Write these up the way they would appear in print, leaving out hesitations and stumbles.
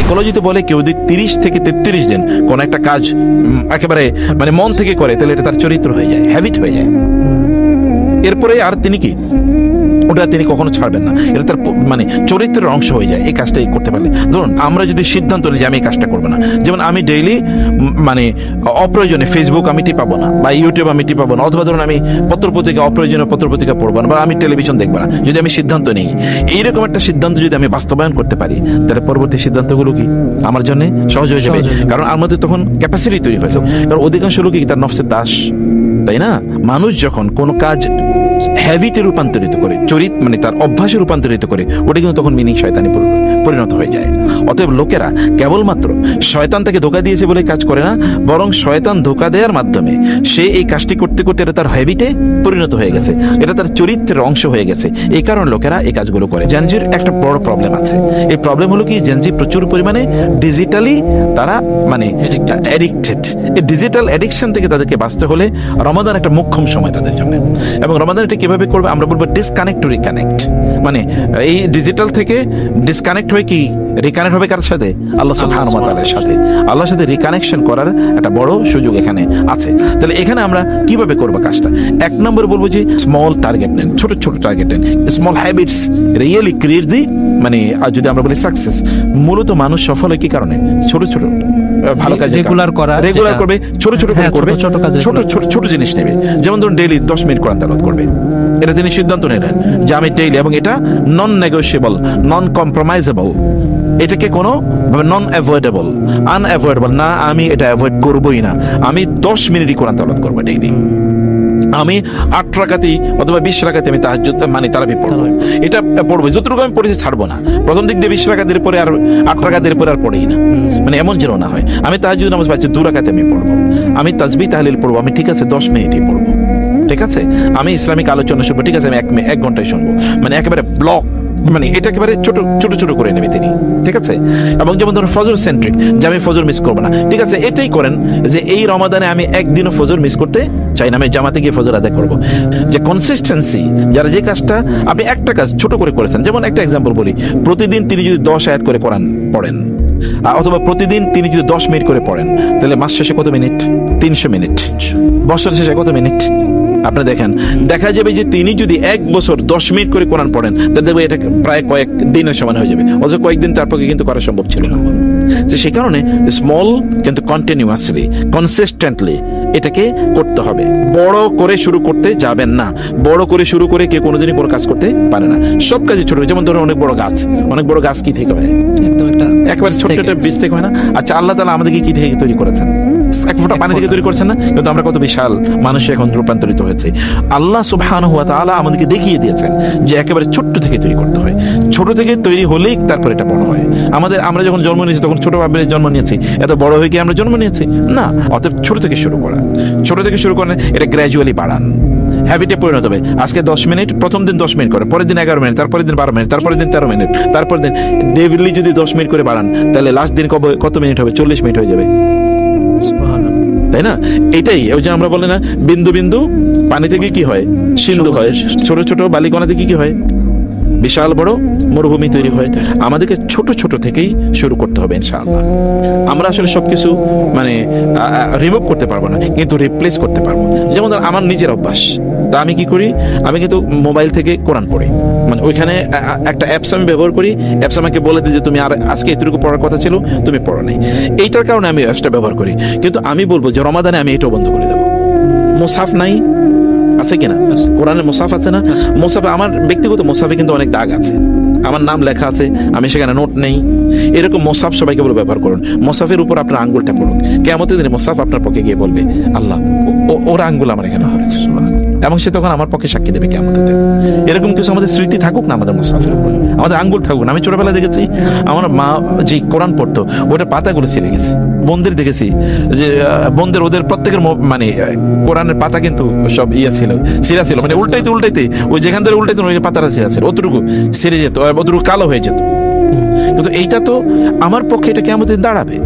সাইকোলজিতে বলে কেউ যদি 30 থেকে 33 দিন কোন একটা কাজ একেবারে মানে মন থেকে করে, তাহলে এটা তার চরিত্র হয়ে যায়, হ্যাবিট হয়ে যায়। এরপরে আর তিনি কি ওটা তিনি কখনো ছাড়বেন না, এটা তার মানে চরিত্রের অংশ হয়ে যায় এই কাজটাই করতে পারলে। ধরুন আমরা যদি সিদ্ধান্ত নিই যে আমি এই কাজটা করবো না, যেমন আমি ডেইলি মানে অপ্রয়োজনে ফেসবুক আমি টিপাবো না, বা ইউটিউব আমি টিপাবো না, অথবা ধরুন আমি পত্রপত্রিকা অপ্রয়োজনীয় পত্রপত্রিকা পড়বো না, বা আমি টেলিভিশন দেখবো না, যদি আমি সিদ্ধান্ত নিই, এইরকম একটা সিদ্ধান্ত যদি আমি বাস্তবায়ন করতে পারি, তাহলে পরবর্তী সিদ্ধান্তগুলো কি আমার জন্য সহজ হয়ে যাবে। কারণ আমাদের তখন ক্যাপাসিটি তৈরি হয়েছে। কারণ অধিকাংশ লোকই তার নফসের দাস, তাই না? মানুষ যখন কোনো কাজ হ্যাবিটে রূপান্তরিত করে, চরিত্র মানে তার অভ্যাসে রূপান্তরিত করে, ওটা কিন্তু তখন মিনিং শয়তানি পরিণত হয়ে যায়। অতএব লোকেরা কেবলমাত্র শয়তান তাকে ধোকা দিয়েছে বলে কাজ করে না, বরং শয়তান ধোকা দেওয়ার মাধ্যমে সে এই কাজটি করতে করতে এটা তার হ্যাবিটে পরিণত হয়ে গেছে, এটা তার চরিত্রের অংশ হয়ে গেছে। এই কারণে লোকেরা এই কাজগুলো করে। জেনজির একটা বড় প্রবলেম আছে। এই প্রবলেম হলো কি, জেনজি প্রচুর পরিমাণে ডিজিটালি তারা মানে অ্যাডিক্টেড। এই ডিজিটাল অ্যাডিকশন থেকে তাদেরকে বাঁচতে হলে রমাদান একটা মোক্ষম সময় তাদের জন্য। এবং রমাদান এটা কিভাবে করবে আমরা বলবো ডিসকানেক্ট টু রিকানেক্ট। মানে এই ডিজিটাল থেকে ডিসকানেক্ট হয়ে কি রিকানেক্ট হবে কার সাথে? আল্লাহ সুবহানাহু ওয়া তাআলার সাথে। আল্লাহর সাথে রিকানেকশন করার একটা বড় সুযোগ এখানে আছে। তাহলে এখানে আমরা কিভাবে করবো কাজটা? এক নম্বর বলবো যে স্মল টার্গেট নেন, ছোট ছোট টার্গেট নেন। স্মল হ্যাবিটস রিয়েলি ক্রিয়েট দি মানে যদি আমরা বলি সাকসেস। মূলত মানুষ সফল হয় কি কারণে? ছোট ছোট ভালো কাজ রেগুলার করবে, ছোট ছোট করে করবে, ছোট ছোট ছোট জিনিস নেবে। যেমন ধরুন ডেইলি 10 মিনিট কোরআন তেলাওয়াত করবে, এটা তিনি সিদ্ধান্ত নিলেন যে আমি ডেইলি, এবং এটা নন নেগোশিয়েবল, নন কম্প্রোমাইজেবল, এটাকে কোনো নন অ্যাভয়েডেবল, আনঅ্যাভয়েডেবল না, আমি এটা অ্যাভয়েড করবোই না। আমি 10 মিনিটই কোরআন তেলাওয়াত করবো ডেইলি। আমি 8 রাকাতি অথবা 20 রাকাতি আমি তাহাজ্জুদ মানে তারাবি পড়বো, এটা পড়বো। যতটুকু আমি পড়েছি ছাড়বো না। প্রথম দিক দিয়ে 20 রাকাতের পরে আর 8 রাকাতের পরে আর পড়েই না, মানে এমন যেন না হয়। আমি তাহাজ্জুদ নামাজ পাচ্ছি 2 রাকাতে আমি পড়বো, আমি তাসবিহ তাহলিল পড়বো, আমি ঠিক আছে 10 মিনিটই পড়বো, ঠিক আছে। আমি ইসলামিক আলোচনা শুনবো, ঠিক আছে আমি 1 ঘন্টায় শুনবো, মানে একেবারে ব্লক, মানে এটা একেবারে ছোট ছোট ছোট করে নেবে তিনি, ঠিক আছে। এবং যেমন ধরুন ফজর সেন্ট্রিক, যে আমি ফজর মিস করবো না, ঠিক আছে। এটাই করেন যে এই রমাদানে আমি একদিনও ফজর মিস করতে চাই না, আমি জামাতে গিয়ে ফজর আদায় করবো। যে কনসিস্টেন্সি, যারা যে কাজটা আপনি একটা কাজ ছোট করে করেছেন, যেমন একটা এক্সাম্পল বলি, প্রতিদিন তিনি যদি 10 আয়াত করে কোরআন পড়েন, অথবা প্রতিদিন তিনি যদি 10 মিনিট করে পড়েন, তাহলে মাস শেষে কত মিনিট? 300 মিনিট। বছর শেষে কত মিনিট? আপনি দেখেন, দেখা যাবে যে তিনি যদি 1 বছর 10 মিনিট করে কোরআন পড়েন, তাহলে দেখবে এটা প্রায় কয়েক দিনের সমান হয়ে যাবে। অথচ কয়েকদিন তার পক্ষে কিন্তু করা সম্ভব ছিল না। যে সেই কারণে স্মল কিন্তু কন্টিনিউয়াসলি, কনসিস্টেন্টলি এটাকে করতে হবে। বড় করে শুরু করতে যাবেন না। বড় করে শুরু করে কেউ কোনোদিনই কোনো কাজ করতে পারে না। সব কাজে ছোট। যেমন ধরুন অনেক বড় গাছ কি থেকে হয়? একবার ছোট্ট একটা বীজ থেকে হয় না? আচ্ছা, আল্লাহ তাআলা আমাদেরকে কি থেকে তৈরি করেছেন? এক ফোঁটা পানি থেকে তৈরি করছেন না? কিন্তু আমরা কত বিশাল মানুষ এখন রূপান্তরিত হয়েছে। আল্লাহ সুবহানাহু ওয়া তাআলা আমাদেরকে দেখিয়ে দিয়েছেন যে একেবারে ছোট্ট থেকে তৈরি করতে হয়। ছোট থেকে তৈরি হলেই তারপর এটা বড় হয়। আমরা যখন জন্ম নিয়েছি তখন ছোটভাবে জন্ম নিয়েছি, এত বড় হয়ে কি আমরা জন্ম নিয়েছি? না। অতএব ছোট থেকে শুরু করেন, এটা গ্র্যাজুয়ালি বাড়ান, হ্যাবিটে পরিণত হবে। আজকে 10 মিনিট, প্রথম দিন 10 মিনিট করে, পরের দিন 11 মিনিট, তারপরের দিন 12 মিনিট, তারপরের দিন 13 মিনিট, তারপরের দিন ডেইলি যদি 10 মিনিট করে বাড়ান, তাহলে লাস্ট দিন কত মিনিট হবে? 40 মিনিট হয়ে যাবে, তাই না? এটাই ওই যে আমরা বলি না, বিন্দু বিন্দু পানি থেকে কি হয়? সিন্ধু হয়। ছোট ছোট বালিকণা থেকে কি হয়? বিশাল বড় মরুভূমি তৈরি হয়। আমাদেরকে ছোট ছোট থেকেই শুরু করতে হবে ইনশাআল্লাহ। আমরা আসলে সবকিছু মানে রিমুভ করতে পারবো না, কিন্তু রিপ্লেস করতে পারবো। যেমন আমার নিজের অভ্যাস, তা আমি কি করি? আমি কিন্তু মোবাইল থেকে কোরআন পড়ি, মানে ওইখানে একটা অ্যাপস আমি ব্যবহার করি। অ্যাপস আমাকে বলে দিই যে তুমি আর আজকে এতটুকু পড়ার কথা ছিল, তুমি পড়ো নাই। এইটার কারণে আমি অ্যাপসটা ব্যবহার করি। কিন্তু আমি বলবো যে রমাদানে আমি এটাও বন্ধ করে দেবো। মুসাফ নাই আছে কিনা? কোরআনে মুসাফ আছে না? মুসাফে আমার ব্যক্তিগত মুসাফে কিন্তু অনেক দাগ আছে, আমার নাম লেখা আছে, আমি সেখানে নোট নেই। এরকম মুসাফ সবাইকে বলে ব্যবহার করুন। মুসাফের উপর আপনার আঙ্গুলটা পড়ুন। কিয়ামতের দিনে মুসাফ আপনার পক্ষে গিয়ে বলবে, আল্লাহ ওর আঙ্গুল আমার এখানে পড়েছে, এবং সে তখন আমার পক্ষে সাক্ষী দেবে কিয়ামতের দিনে। এরকম কিছু আমাদের স্মৃতি থাকুক না আমাদের মুসাফের উপর, আমাদের আঙ্গুল থাকুক না। আমি ছোটবেলায় দেখেছি আমার মা যে কোরআন পড়তো, ওটার পাতাগুলো ছিঁড়ে গেছে। বোনদের দেখেছি যে বোনদের ওদের প্রত্যেকের মানে কোরআনের পাতা কিন্তু সব ছিঁড়া ছিল, মানে উল্টাইতে ওই যেখান থেকে উল্টাইতে ওই পাতাটা ছিঁড়া ছিল, অতটুকু ছিঁড়ে যেত, অতটুকু কালো হয়ে যেত। কিন্তু এইটা তো আমার পক্ষে এটা কেমন দিন দাঁড়াবে।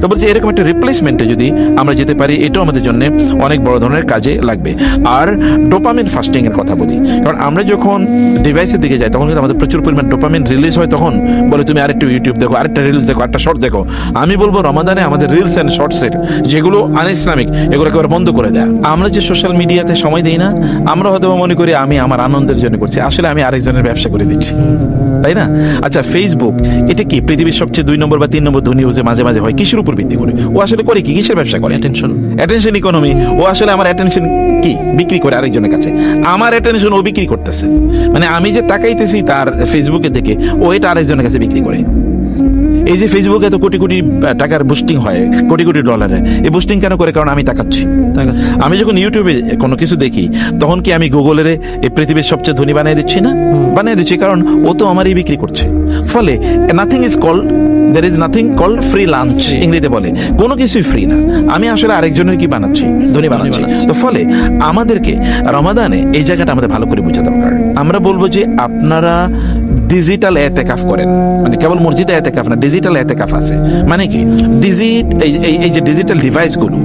তো বলছি এরকম একটা রিপ্লেসমেন্টে যদি আমরা যেতে পারি, এটাও আমাদের জন্য অনেক বড় ধরনের কাজে লাগবে। আর ডোপামিন ফাস্টিং এর কথা বলি, কারণ আমরা যখন ডিভাইসের দিকে যাই তখন কিন্তু আমাদের প্রচুর পরিমাণ ডোপামিন রিলিজ হয়। তখন বলে তুমি আরেকটু ইউটিউব দেখো, আরেকটা রিলস দেখো, আরেকটা শর্ট দেখো। আমি বলবো রমাদানে আমাদের রিলস অ্যান্ড শর্টসের যেগুলো আনইসলামিক এগুলো একেবারে বন্ধ করে দেয়। আমরা যে সোশ্যাল মিডিয়াতে সময় দিই না, আমরা হয়তো মনে করি আমি আমার আনন্দের জন্য করছি, আসলে আমি আরেকজনের ব্যবসা করে দিচ্ছি, তাই না? আচ্ছা, ফেসবুক এটা কি পৃথিবীর সবচেয়ে 2 নম্বর বা 3 নম্বর ধনী যে মাঝে মাঝে হয়, কিসের উপর ভিত্তি করে? ও আসলে করে কি, কিসের ব্যবসা করে? Attention economy. ও আসলে আমার অ্যাটেনশন কি বিক্রি করে আরেকজনের কাছে, আমার অ্যাটেনশন ও বিক্রি করতেছে। মানে আমি যে তাকাইতেছি তার ফেসবুকে দেখে, ও এটা আরেকজনের কাছে বিক্রি করে। এই যে ফেসবুকে এত কোটি কোটি টাকার বুস্টিং হয়, কোটি কোটি ডলারের, এই বুস্টিং কেন করে? কারণ আমি তাকাচ্ছি। আমি যখন ইউটিউবে কোনো কিছু দেখি তখন কি আমি গুগলের এই পৃথিবীর সবচেয়ে ধনী বানিয়ে দিচ্ছি না? বানিয়ে দিচ্ছি, কারণ ও তো আমারই বিক্রি করছে। ফলে nothing is called, there is nothing called free lunch ইংরেজিতে বলে, কোনো কিছুই ফ্রি না। আমি আসলে আরেকজনের কি বানাচ্ছি? ধনী বানাচ্ছি। তো ফলে আমাদেরকে রমাদানে এই জায়গাটা আমাদের ভালো করে বোঝা দরকার। আমরা বলবো যে আপনারা ডিজিটাল এতেকাফ করেন, মানে কেবল মসজিদে এতেকাফ না, ডিজিটাল এতেকাফ আছে। মানে কি এই যে ডিজিটাল ডিভাইসগুলো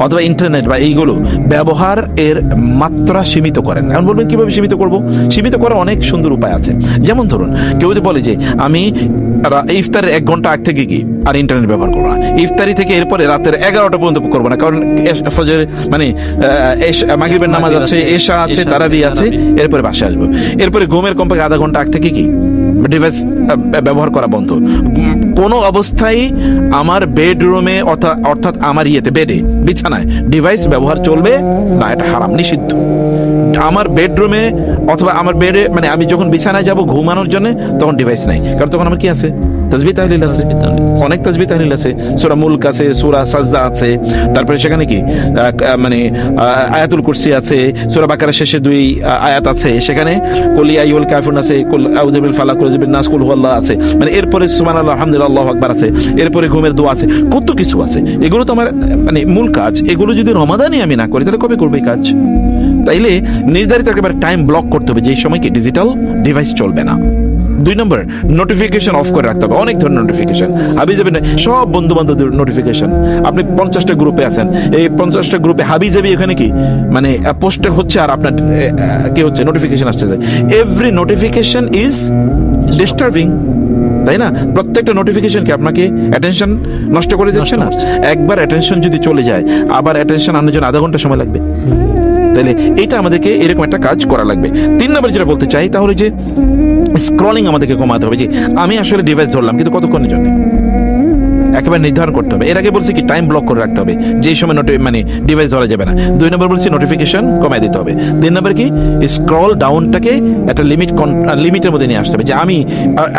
অথবা ইন্টারনেট বা এইগুলো ব্যবহার এর মাত্রা সীমিত করেন। এখন বলবেন কিভাবে সীমিত করব? সীমিত করার অনেক সুন্দর উপায় আছে। যেমন ধরুন কেউ যদি বলে যে আমি ইফতারের 1 ঘন্টা আগ থেকে কি আর ইন্টারনেট ব্যবহার করবো না, ইফতারি থেকে এরপরে রাতের 11টা পর্যন্ত করবো না, কারণ ফজর মানে মাগরিবের নামাজ আছে, এশা আছে, তারাবি আছে, এরপরে বাসায় আসবো। এরপরে ঘুমের কমপক্ষে আধা ঘন্টা আগ থেকে কি ডিভাইস ব্যবহার করা বন্ধ। কোনো অবস্থায় আমার বেডরুমে অর্থাৎ আমার বেডে বিছানায় ডিভাইস ব্যবহার চলবে না, এটা হারাম, নিষিদ্ধ। আমার বেডরুমে অথবা আমার বেডে মানে আমি যখন বিছানায় যাব ঘুমানোর জন্য তখন ডিভাইস নাই, কারণ তখন আমার কি আছে? তাসবিহ তাহলিল আছে, অনেক তাসবিহ তাহলিল আছে, সূরা মুলক আছে, সূরা সাজদা আছে, তারপরে সেখানে কি মানে আয়াতুল কুরসি আছে, সূরা বাকারার শেষে 2 আয়াত আছে, সেখানে কুল ইয়া আইয়ুহাল কাফিরুন আছে, কুল আউযু বিল ফালাক, কুল আউযু বিন নাস, কুল হুয়াল্লাহু আছে, মানে এরপরে সুবহানাল্লাহ আলহামদুলিল্লাহ আল্লাহু আকবার আছে, এরপরে ঘুমের দোয়া আছে, কত কিছু আছে। এগুলো তো আমার মানে মূল কাজ। এগুলো যদি রমাদানে আমি না করি তাহলে কবে করব এই কাজ? তাইলে নির্ধারিত একেবারে টাইম ব্লক করতে হবে, যে সময় কি ডিজিটাল ডিভাইস চলবে না। 2 নম্বর, নোটিফিকেশন অফ করে রাখতে হবে। অনেক ধরনের নোটিফিকেশন হাবি যাবি না, সব বন্ধু বান্ধবদের নোটিফিকেশন। আপনি 50টা গ্রুপে আছেন, এই 50টা গ্রুপে হাবি যাবি এখানে কি মানে পোস্ট হচ্ছে আর আপনার কি হচ্ছে? নোটিফিকেশন আসছে। এভরি নোটিফিকেশন ইজ ডিস্টার্বিং, তাই না? প্রত্যেকটা নোটিফিকেশন কি আপনাকে অ্যাটেনশন নষ্ট করে দিচ্ছে না? একবার অ্যাটেনশন যদি চলে যায়, আবার অ্যাটেনশন আনার জন্য আধা ঘন্টা সময় লাগবে। তাহলে এটা আমাদেরকে এরকম একটা কাজ করা লাগবে। 3 নম্বর যেটা বলতে চাই তাহলে যে স্ক্রলিং আমাদেরকে কমাতে হবে। যে আমি আসলে ডিভাইস ধরলাম কিন্তু কতক্ষণের জন্য একেবারে নির্ধারণ করতে হবে। এর আগে বলছি কি টাইম ব্লক করে রাখতে হবে, যে সময় মানে ডিভাইস ধরা যাবে না। 2 নম্বর বলছি নোটিফিকেশন কমায় দিতে হবে। 3 নম্বর কি স্ক্রল ডাউনটাকে একটা লিমিটের মধ্যে নিয়ে আসতে হবে। যে আমি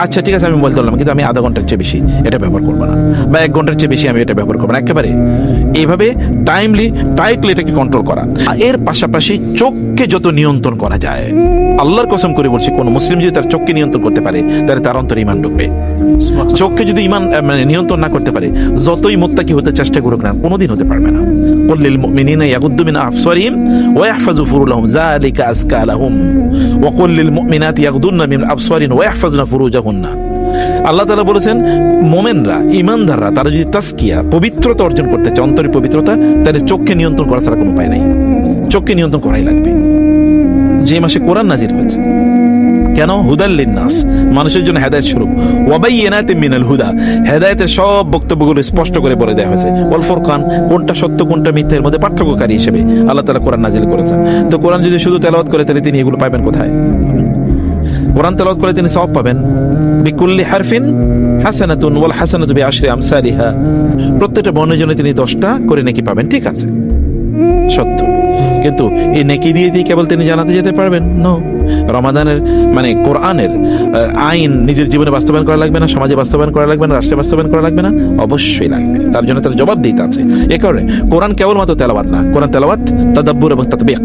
আচ্ছা ঠিক আছে আমি মোবাইল ধরলাম কিন্তু আমি আধা ঘন্টার চেয়ে বেশি এটা ব্যবহার করবো না, বা 1 ঘন্টার চেয়ে বেশি আমি এটা ব্যবহার করবো না। একেবারে এইভাবে টাইটলি এটাকে কন্ট্রোল করা। এর পাশাপাশি চোখকে যত নিয়ন্ত্রণ করা যায়, আল্লাহর কসম করে বলছি কোন মুসলিম যদি তার চোখকে নিয়ন্ত্রণ করতে পারে তাহলে তার অন্তরে ঈমান ঢুকবে। চোখকে যদি ঈমান মানে নিয়ন্ত্রণ না করতে পারে, যতই মুত্তাকি হতে চেষ্টা করুক না, কোনোদিন হতে পারবে না। কুল লিল মুমিনিনা ইয়াগুদ্দু মিন আবসারিহিম ওয়া ইয়াহফাযু ফুরুজাহুম যালিকা আযকা লাহুম ওয়া কুল লিল মুমিনাতি ইয়াগুদ্দুনা মিন আবসারিহিন ওয়া ইয়াহফাযনা ফুরুজাহুন্না। আল্লাহ তাআলা বলেছেন মুমিনরা, ঈমানদাররা তারা যদি তাসকিয়া পবিত্রতা অর্জন করতে চায়, অন্তরের পবিত্রতা, তাহলে চোখকে নিয়ন্ত্রণ করা ছাড়া কোনো উপায় নাই। চোখকে নিয়ন্ত্রণ করাই লাগবে। যে মাসে কোরআন নাজিল হয়েছে, কেন? হুদাল লিন্নাস, মানুষের জন্য হেদায়েত স্বরূপ। ওয়া বাইয়িনাতিন মিনাল হুদা, হেদায়েতের সব বক্তব্যগুলো স্পষ্ট করে বলে দেওয়া হয়েছে। ওয়াল ফুরকান, কোনটা সত্য কোনটা মিথ্যা এর মধ্যে পার্থক্যকারী হিসেবে আল্লাহ তাআলা কোরআন নাজিল করেছেন। তো কোরআন যদি শুধু তেলাওয়াত করে তাহলে তিনি এগুলো পাবেন কোথায়? কোরআন তেলাওয়াত করে তিনি সওয়াব পাবেন। বিকুল্লি হারফিন হাসানাতুন ওয়াল হাসানাতু বিআশরি আমসালিহা, প্রত্যেকটা বর্ণের জন্য তিনি 10টা করে নেকি পাবেন। ঠিক আছে, সত্য, কিন্তু এই নেকি দিয়ে কেবল তিনি জানাতে যেতে পারবেন? নো। রমাদানের মানে কোরআনের আইন নিজের জীবনে বাস্তবায়ন করা লাগবে না, সমাজে বাস্তবায়ন করা লাগবে না, রাষ্ট্রে বাস্তবায়ন করা লাগবে না? অবশ্যই লাগবে। তার জন্য তার জবাব দিতে আছে। এ কারণে কোরআন কেবলমাত্র তেলাওয়াত না, কোরআন তেলাওয়াত, তাদাব্বুর এবং তাতবিক,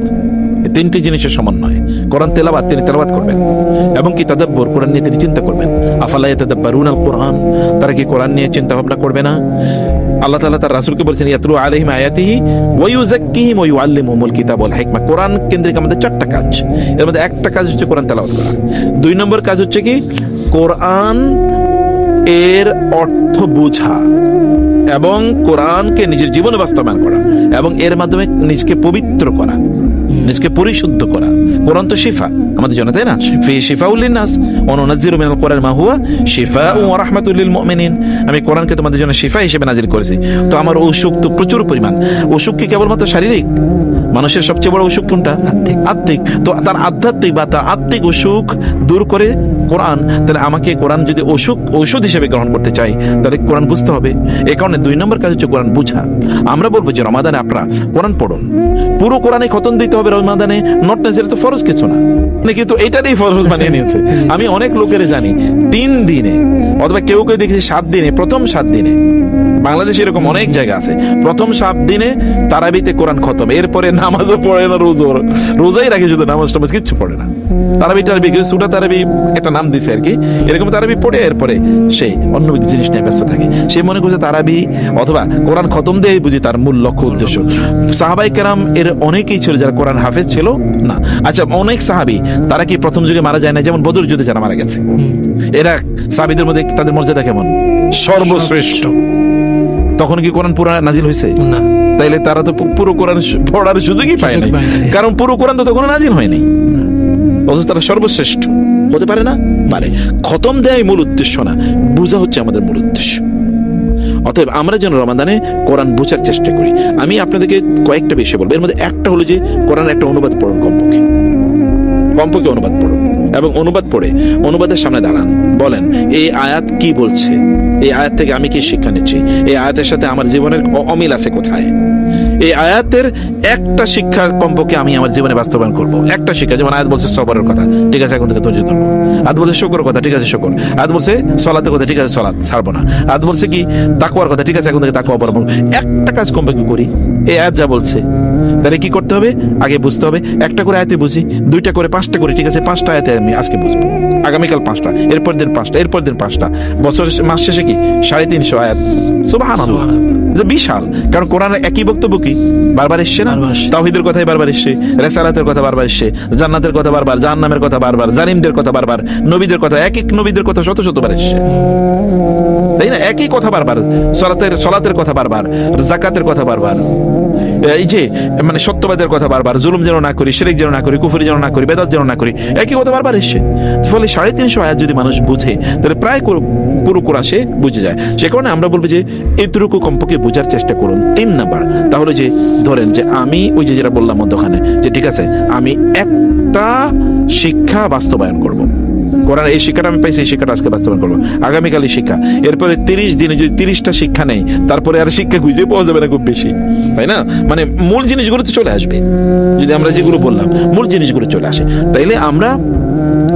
3টি জিনিসের সমন্বয়। কোরআন তেলাওয়াত, তিনি তেলাওয়াত করবেন, এবং কি তাদাব্বুর, কোরআন নিয়ে তিনি চিন্তা করবেন। আফালা ইয়াতাদাব্বারুনাল কোরআন, তারা কি কোরআন নিয়ে চিন্তা ভাবনা করবে না? আল্লাহ তাআলা তার রাসূলকে বলেছেন ইয়াতলু আলাইহিম আয়াতিহি ওয়া ইউযাক্কিহিম ওয়া ইউআল্লিমুহুমুল কিতাব ওয়াল হিকমা। কোরআন কেন্দ্রিক আমাদের 4টা কাজ, এর মধ্যে একটা কাজ হচ্ছে কোরআন তেলাওয়াত করা। 2 নম্বর কাজ হচ্ছে কি কোরআন এর অর্থ বোঝা এবং কোরআনকে নিজের জীবনে বাস্তবায়ন করা এবং এর মাধ্যমে নিজকে পবিত্র করা, নিজকে পরিশুদ্ধ করা। কোরআন তো শিফা আমাদের জন্য, তাই না? ফি শিফাউল লিন্নাস ওয়া নুনাজ্জিলু মিনাল কোরআনি মা হুয়া শিফাউন ওয়া রাহমাতুল লিল মুমিনিন। আমি কোরআনকে তোমাদের জন্য শিফা হিসেবে নাজিল করেছি। তো আমার অসুখ তো প্রচুর পরিমাণ। অসুখ কি কেবলমাত্র শারীরিক? মানুষের সবচেয়ে বড় অসুখ কোনটা? আত্মিক। তো তার আধ্যাত্মিক বা তার আত্মিক অসুখ দূর করে কোরআন। তাহলে আমাকে কোরআন যদি ঔষধ হিসেবে গ্রহণ করতে চাই, তাহলে কোরআন বুঝতে হবে। এই কারণে 2 নম্বর কাজ হচ্ছে কোরআন বুঝা। আমরা বলবো যে রমাদানে আপনারা কোরআন পড়ুন, পুরো কোরআনে খতম দিতে হবে রমাদানে, নট নেসেসারি, তো ফরজ কিছু না, কিন্তু এটারই ফরজ বানিয়ে নিয়েছে। আমি অনেক লোকের জানি 3 দিনে অথবা কেউ কেউ দেখেছি 7 দিনে, প্রথম 7 দিনে, বাংলাদেশে এরকম অনেক জায়গা আছে, প্রথম 7 দিনে তারাবিতে কোরআন খতম, এরপরে নামাজও পড়ে না, রোজাই রাখে, শুধু নামাজ টামাজ কিচ্ছু পড়ে না। তারাবি টারাবি সুটা তারাবি একটা নাম দিছে আর কি, এরকম তারাবি পড়ে এরপরে সে অন্য জিনিস নিয়ে ব্যস্ত থাকে। সে মনে করছে তারাবি অথবা কোরআন খতম দিয়ে বুঝি তার মূল লক্ষ্য উদ্দেশ্য। সাহাবাই কেরাম এর অনেকেই ছিল যারা কোরআন হাফেজ ছিল না। আচ্ছা, অনেক সাহাবি তারা কি প্রথম যুগে মারা যায় না? যেমন বদর যুদ্ধে যারা মারা গেছে, এরা সাহাবীদের মধ্যে তাদের মর্যাদা কেমন? সর্বশ্রেষ্ঠ। তখন কি কোরআন পুরো নাজিল হয়েছে? না। তাইলে তারা তো পুরো কোরআন পড়ার সুযোগই পায় নাই, কারণ পুরো কোরআন তো তখন নাজিল হয়নি। অথচ তারা সর্বশ্রেষ্ঠ হতে পারে না? পারে। খতম দেয় মূল উদ্দেশ্য না, বোঝা হচ্ছে আমাদের মূল উদ্দেশ্য। অতএব আমরা যেন রমাদানে কোরআন বোঝার চেষ্টা করি। আমি আপনাদেরকে কয়েকটা বিষয় বলবো। এর মধ্যে একটা হলো যে কোরআন একটা অনুবাদ পড়ুন, কমপক্ষে অনুবাদ পড়ুন, এবং অনুবাদ পড়ে অনুবাদের সামনে দাঁড়ান, বলেন এই আয়াত কি বলছে, এই আয়াত থেকে আমি কি শিক্ষা নিচ্ছি, এই আয়াতের সাথে আমার জীবনের অমিল আছে কোথায়। এই আয়াতের একটা শিক্ষা কমপক্ষে আমি আমার জীবনে বাস্তবায়ন করব। একটা শিক্ষা, যেমন আয়াত বলছে সবরের কথা, ঠিক আছে এখন থেকে ধৈর্য ধরবো। আয়াত বলছে শুকরের কথা, ঠিক আছে শুকর। আয়াত বলছে সলাতের কথা, ঠিক আছে সলাত ছাড়বো না। আয়াত বলছে কি তাকওয়ার কথা, ঠিক আছে এখন থেকে তাকওয়া অবলম্বন। একটা কাজ কমপক্ষে করি, এই আয়াত যা বলছে। তাহলে কি করতে হবে? আগে বুঝতে হবে। একটা করে আয়াতে বুঝি, 2টা করে 5টা করি, ঠিক আছে 5টা আয়াতে আমি আজকে বুঝবো, আগামীকাল 5টা, এরপর দিন 5টা, এরপর দিন 5টা। বছরের মাস শেষে কি 350 আয়াত। সুবহানাল্লাহ, বিশাল। কারণ কোরআনের একই বক্তব্য কি বারবার এসছে না? তাওহীদের কথাই বারবার এসছে, রিসালাতের কথা বারবার এসছে, জান্নাতের কথা বারবার, জাহান্নামের কথা বারবার, জালিমদের কথা বারবার, নবীদের কথা, এক এক নবীদের কথা শতবার এসছে, তাই না? একই কথা বারবার, সলাতের কথা বারবার, যাকাতের কথা বারবার, এই যে মানে সত্যবাদের কথা বারবার, জুলুম যেন না করি, শিরক যেন না করি, কুফরি যেন না করি, বেদাত যেন না করি, একই কথা বারবার এসছে। ফলে 350 আয়াত যদি মানুষ বুঝে, তাহলে প্রায় পুরো কোরআন সে বুঝে যায়। সে কারণে আমরা বলবো যে এতটুকু কমপক্ষে বোঝার চেষ্টা করুন। 3 নাম্বার, তাহলে যে ধরেন যে আমি ওই যে যেটা বললাম মধ্যখানে, যে ঠিক আছে আমি একটা শিক্ষা বাস্তবায়ন করব। কোরআন এই শিক্ষাটা আমি পাইছি, এই শিক্ষাটা আজকে বাস্তবায়ন করবো, আগামীকাল এই শিক্ষা। এরপরে 30 দিনে যদি 30টা শিক্ষা নেই, তারপরে আর শিক্ষা খুঁজে পাওয়া যাবে না খুব বেশি, তাই না? মানে মূল জিনিসগুলো তো চলে আসবে, যদি আমরা যেগুলো বললাম মূল জিনিসগুলো চলে আসে। তাইলে আমরা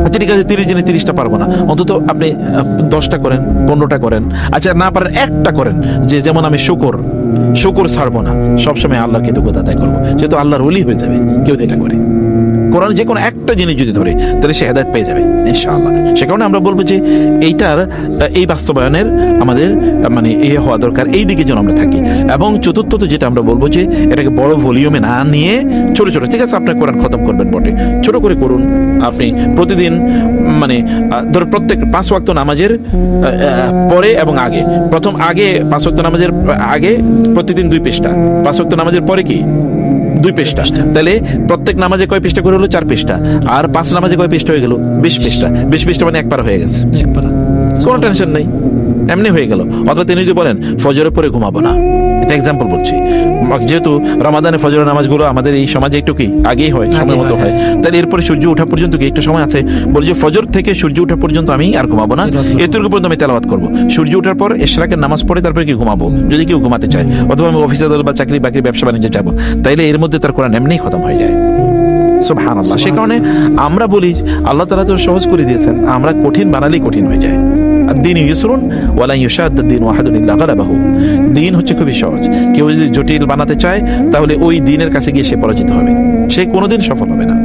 আচ্ছা ঠিক আছে 30 দিনে 30টা পারবো না, অন্তত আপনি 10টা করেন, 15টা করেন। আচ্ছা না পারেন একটা করেন, যে যেমন আমি শুকর ছাড়বো না, সবসময় আল্লাহর কৃতজ্ঞতা আদায় করবো, সে তো আল্লাহর ওলি হয়ে যাবে কেউ যেটা করে। কোরআন যে কোনো একটা জিনিস যদি ধরে, তাহলে সে হেদায়েত পেয়ে যাবে ইনশাআল্লাহ। সে কারণে আমরা বলবো যে এইটার এই বাস্তবায়নের আমাদের মানে হওয়া দরকার, এই দিকে যেন আমরা থাকি। এবং চতুর্থত যেটা আমরা বলবো যে এটাকে বড় ভলিউমে না নিয়ে ছোট ছোট, ঠিক আছে আপনি কোরআন খতম করবেন বটে, ছোট করে করুন। আপনি প্রতিদিন মানে ধরো প্রত্যেক 5 ওয়াক্ত নামাজের পরে এবং আগে, প্রথম আগে 5 ওয়াক্ত নামাজের আগে প্রতিদিন 2 পৃষ্ঠা, 5 ওয়াক্ত নামাজের পরে কি 2 পৃষ্ঠা। তাহলে প্রত্যেক নামাজে কয় পৃষ্ঠা করে হলো? 4 পৃষ্ঠা। আর 5 নামাজে কয় পৃষ্ঠা হয়ে গেল? 20 পৃষ্ঠা। 20 পৃষ্ঠা মানে 1 পারা হয়ে গেছে, কোনো টেনশন নেই, এমনি হয়ে গেল। অথবা তিনি যদি বলেন ফজরের পরে ঘুমাবো না, এটা এক্সাম্পল বলছি, যেহেতু রমাদানে ফজরের নামাজগুলো আমাদের এই সমাজে একটু কি আগেই হয়, সময় মতো হয়, তাহলে এরপরে সূর্য ওঠা পর্যন্ত কি একটু সময় আছে, বলে যে ফজর থেকে সূর্য ওঠা পর্যন্ত আমি আর ঘুমাবো না, এতটুকু পর্যন্ত আমি তেলাওয়াত করবো। সূর্য ওঠার পর ইশরাকের নামাজ পড়ে তারপরে কি ঘুমাবো, যদি কেউ ঘুমাতে চায়, অথবা আমি অফিসে বা চাকরি বাকরি ব্যবসা বাণিজ্যে যাবো, তাইলে এর মধ্যে তার কোরআন এমনিই খতম হয়ে যায়। সুবহানাল্লাহ। সে কারণে আমরা বলি আল্লাহ তাআলা তো সহজ করে দিয়েছেন, আমরা কঠিন বানালেই কঠিন হয়ে যায়। দ্বীন ইউসরুন ওয়ালা ইউশাদ্দু দ্বীন ওয়াহাদুন ইল্লা গালাবাহু। দ্বীন হচ্ছে খুবই সহজ, কেউ যদি জটিল বানাতে চায় তাহলে ওই দ্বীনের কাছে গিয়ে সে পরাজিত হবে, সে কোনোদিন সফল হবে না।